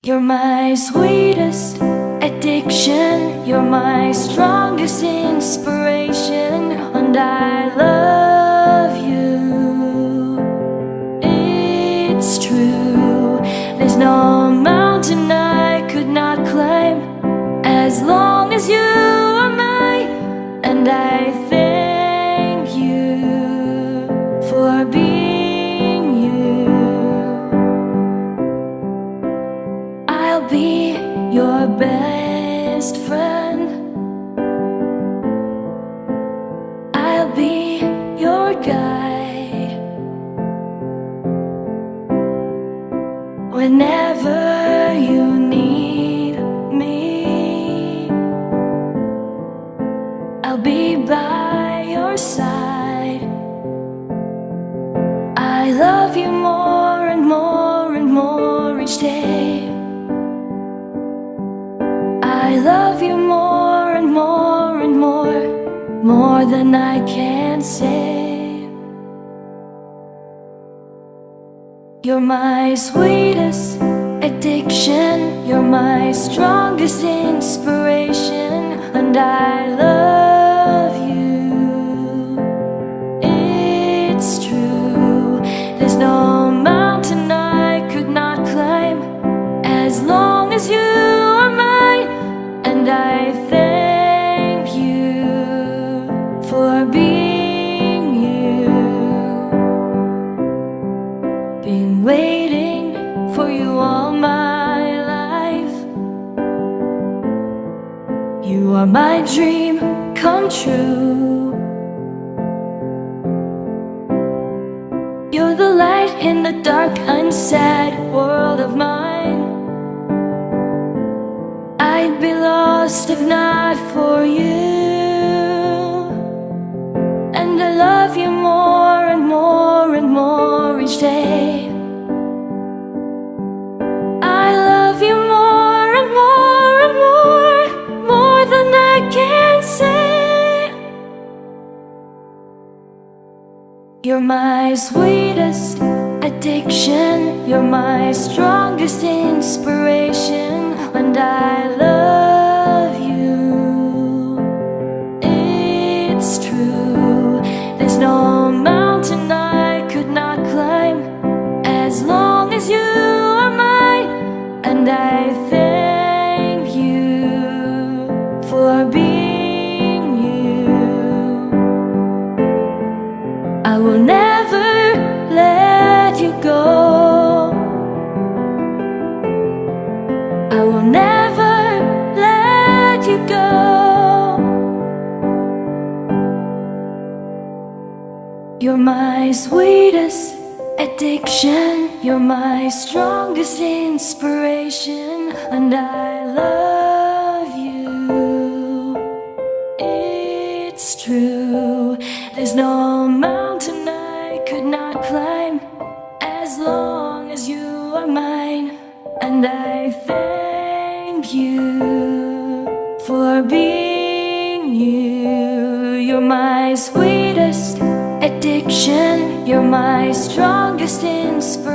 You're my sweetest addiction, you're my strongest inspiration, and I love you. It's true, there's no mountain I could not climb as long as you are mine, and I thank you for being you. I'll be your best friend, I'll be your guide whenever you need me. I'll be by your side. I love you more and more and more each day. I love you more and more and more than I can say. You're my sweetest addiction, you're my strongest inspiration, and I love you. It's true, there's no mountain I could not climb as long as you are mine, and I thank you for being you. Been waiting for you all my life. You are my dream come true. You're the light in the dark, unsad world of mine. I'd be lost if not for you, and I love you more and more and more each day. I love you more and more and more than I can say. You're my sweetest addiction, you're my strongest inspiration, and I love you. It's true, there's no mountain I could not climb as long as you are mine, and I thank you for being you. I will never let you go, I will never let you go. You're my sweetest addiction, you're my strongest inspiration, and I love you. It's true, there's no mountain I could not climb as long as you are mine, and I thank you for being you. You're my sweetest addiction, you're my strongest inspiration.